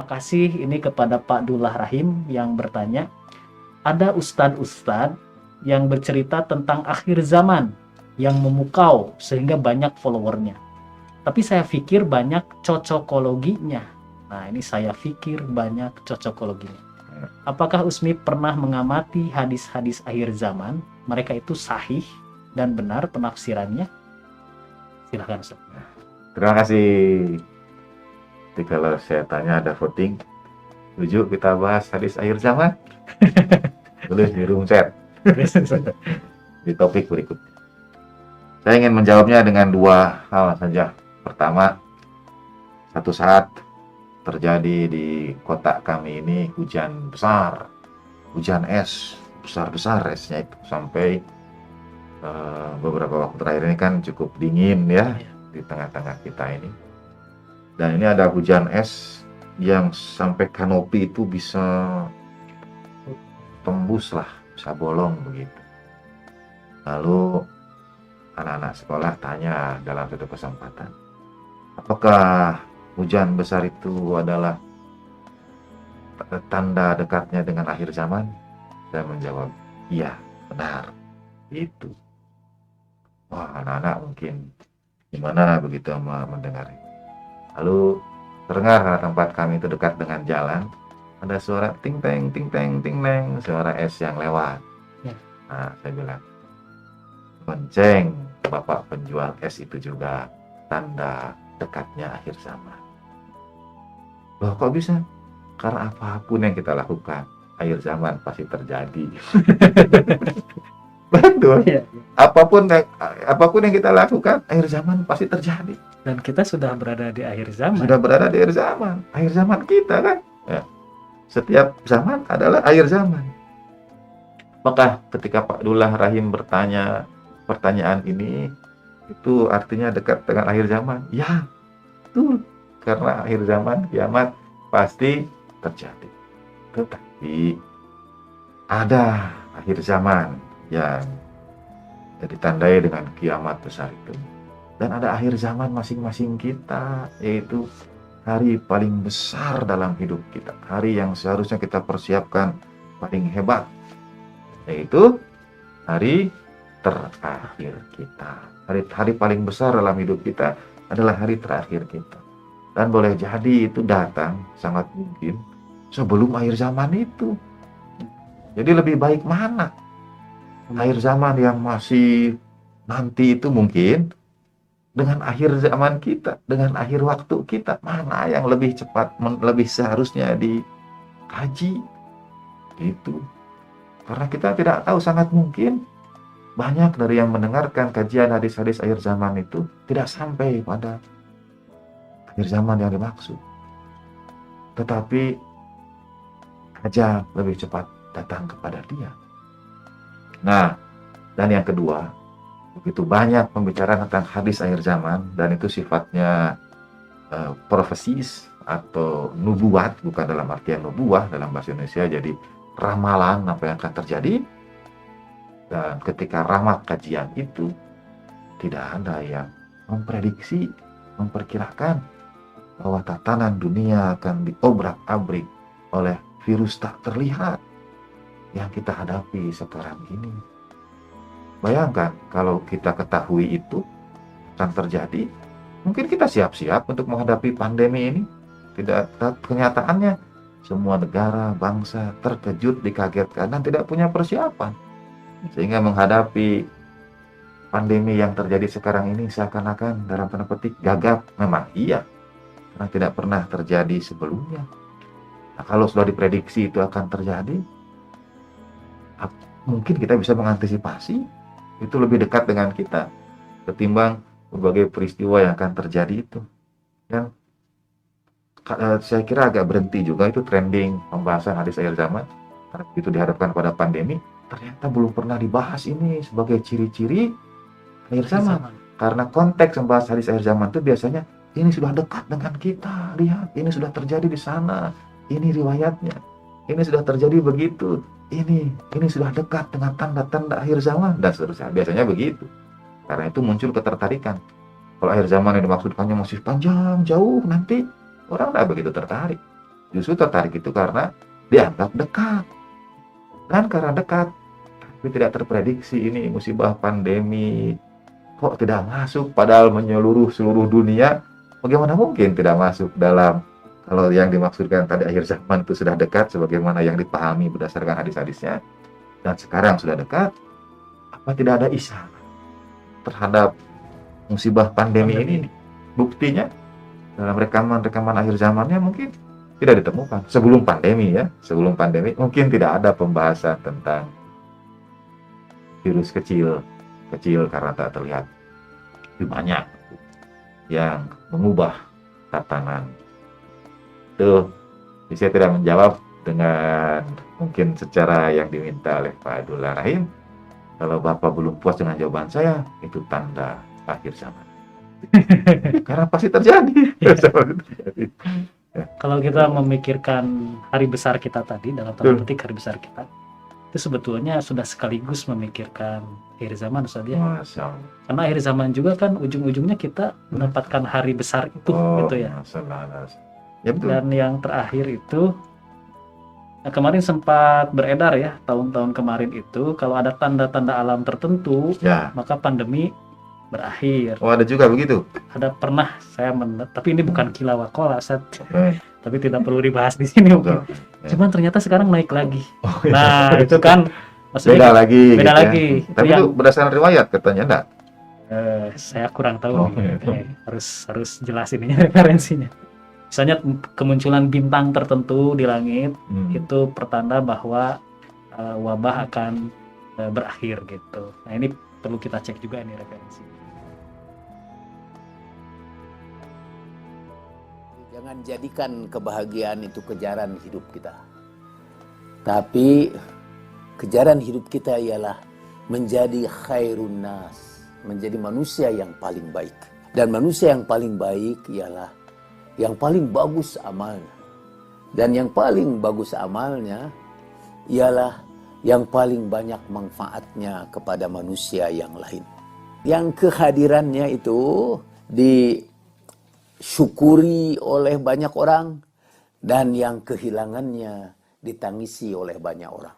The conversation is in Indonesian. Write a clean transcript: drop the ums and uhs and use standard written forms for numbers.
kasih ini kepada Pak Dullah Rahim yang bertanya, ada ustadz-ustadz yang bercerita tentang akhir zaman yang memukau sehingga banyak followernya. Tapi saya pikir banyak cocokologinya. Nah, ini saya pikir banyak cocokologinya. Apakah Usmi pernah mengamati hadis-hadis akhir zaman? Mereka itu sahih dan benar penafsirannya? Silahkan Ustaz. Terima kasih. Jadi kalau saya tanya ada voting, setuju kita bahas hadis akhir zaman? Tulis di room chat di topik berikut. Saya ingin menjawabnya dengan dua hal saja. Pertama, satu saat terjadi di kota kami ini hujan besar, hujan es, besar-besar esnya itu sampai beberapa waktu terakhir ini kan cukup dingin ya di tengah-tengah kita ini. Dan ini ada hujan es yang sampai kanopi itu bisa tembus lah, bisa bolong begitu. Lalu anak-anak sekolah tanya dalam satu kesempatan, apakah hujan besar itu adalah tanda dekatnya dengan akhir zaman? Saya menjawab, iya, benar. Itu. Wah, anak-anak mungkin gimana begitu mendengar. Lalu terdengar karena tempat kami itu dekat dengan jalan, ada suara ting teng ting teng ting teng, suara es yang lewat. Ya. Nah, saya bilang, lonceng bapak penjual es itu juga tanda dekatnya akhir zaman. Loh, kok bisa? Karena apapun yang kita lakukan, akhir zaman pasti terjadi. Betul. Ya. Apapun yang kita lakukan, akhir zaman pasti terjadi. Dan kita sudah berada di akhir zaman. Sudah berada di akhir zaman kita kan. Ya. Setiap zaman adalah akhir zaman. Apakah ketika Pak Dullah Rahim bertanya pertanyaan ini, itu artinya dekat dengan akhir zaman? Ya, betul. Karena akhir zaman, kiamat pasti terjadi. Tetapi ada akhir zaman yang ditandai dengan kiamat besar itu. Dan ada akhir zaman masing-masing kita, yaitu hari paling besar dalam hidup kita. Hari yang seharusnya kita persiapkan paling hebat, yaitu hari terakhir kita. Hari paling besar dalam hidup kita adalah hari terakhir kita. Dan boleh jadi itu datang sangat mungkin sebelum akhir zaman itu. Jadi lebih baik mana? Akhir zaman yang masih nanti itu mungkin dengan akhir zaman kita, dengan akhir waktu kita, mana yang lebih cepat, lebih seharusnya dikaji itu. Karena kita tidak tahu, sangat mungkin banyak dari yang mendengarkan kajian hadis-hadis akhir zaman itu tidak sampai pada akhir zaman yang dimaksud, tetapi ajal lebih cepat datang kepada dia. Nah, dan yang kedua, begitu banyak pembicaraan tentang hadis akhir zaman, dan itu sifatnya profesis atau nubuat, bukan dalam artian nubuah dalam bahasa Indonesia, jadi ramalan apa yang akan terjadi. Dan ketika ramat kajian itu, tidak ada yang memprediksi, memperkirakan bahwa tatanan dunia akan diobrak-abrik oleh virus tak terlihat yang kita hadapi sekarang ini. Bayangkan kalau kita ketahui itu akan terjadi, mungkin kita siap-siap untuk menghadapi pandemi ini. Tidak, kenyataannya semua negara, bangsa terkejut, dikagetkan, dan tidak punya persiapan. Sehingga menghadapi pandemi yang terjadi sekarang ini seakan-akan dalam tanda petik gagap. Memang iya, karena tidak pernah terjadi sebelumnya. Nah, kalau sudah diprediksi itu akan terjadi, mungkin kita bisa mengantisipasi. Itu lebih dekat dengan kita ketimbang berbagai peristiwa yang akan terjadi itu. Dan saya kira agak berhenti juga itu trending pembahasan hadis akhir zaman, karena begitu dihadapkan pada pandemi ternyata belum pernah dibahas ini sebagai ciri-ciri akhir zaman. Karena konteks membahas hadis akhir zaman itu biasanya ini sudah dekat dengan kita, lihat ini sudah terjadi di sana, ini riwayatnya, ini sudah terjadi begitu, ini sudah dekat dengan tanda-tanda akhir zaman, dan seterusnya. Biasanya begitu. Karena itu muncul ketertarikan. Kalau akhir zaman yang dimaksudkannya masih panjang, jauh, nanti orang tidak begitu tertarik. Justru tertarik itu karena dianggap dekat. Dan karena dekat, tapi tidak terprediksi ini musibah pandemi kok tidak masuk padahal menyeluruh seluruh dunia. Bagaimana mungkin tidak masuk dalam, kalau yang dimaksudkan tadi akhir zaman itu sudah dekat sebagaimana yang dipahami berdasarkan hadis-hadisnya, dan sekarang sudah dekat, apa tidak ada isyarat terhadap musibah pandemi ini? Buktinya dalam rekaman-rekaman akhir zamannya mungkin tidak ditemukan. Sebelum pandemi ya, sebelum pandemi mungkin tidak ada pembahasan tentang virus kecil karena tak terlihat, lebih banyak yang mengubah tatanan. Itu saya tidak menjawab dengan mungkin secara yang diminta oleh Pak Abdullah Rahim. Kalau Bapak belum puas dengan jawaban saya, itu tanda akhir zaman. Karena pasti terjadi. Kalau kita memikirkan hari besar kita tadi, dalam tanda petik hari besar kita, itu sebetulnya sudah sekaligus memikirkan akhir zaman, Ustaz ya. Masya Allah. Karena akhir zaman juga kan ujung-ujungnya kita mendapatkan hari besar itu, gitu ya. Ya betul. Dan yang terakhir itu, kemarin sempat beredar ya, tahun-tahun kemarin itu, kalau ada tanda-tanda alam tertentu, Ya. maka pandemi berakhir. Oh, ada juga begitu. Ada pernah saya tapi ini bukan kilawakola, tapi tidak perlu dibahas di sini mungkin. Cuman ternyata sekarang naik lagi. Oh, iya. Nah, itu kan maksudnya beda lagi. Beda gitu lagi. Ya. Tapi itu berdasarkan riwayat katanya enggak? Saya kurang tahu. Oh, iya. Harus jelas ininya referensinya. Misalnya kemunculan bintang tertentu di langit itu pertanda bahwa wabah akan berakhir gitu. Nah, ini perlu kita cek juga ini referensi. Jangan jadikan kebahagiaan itu kejaran hidup kita. Tapi kejaran hidup kita ialah menjadi khairun nas, menjadi manusia yang paling baik. Dan manusia yang paling baik ialah yang paling bagus amalnya. Dan yang paling bagus amalnya ialah yang paling banyak manfaatnya kepada manusia yang lain. Yang kehadirannya itu disyukuri oleh banyak orang, dan yang kehilangannya ditangisi oleh banyak orang.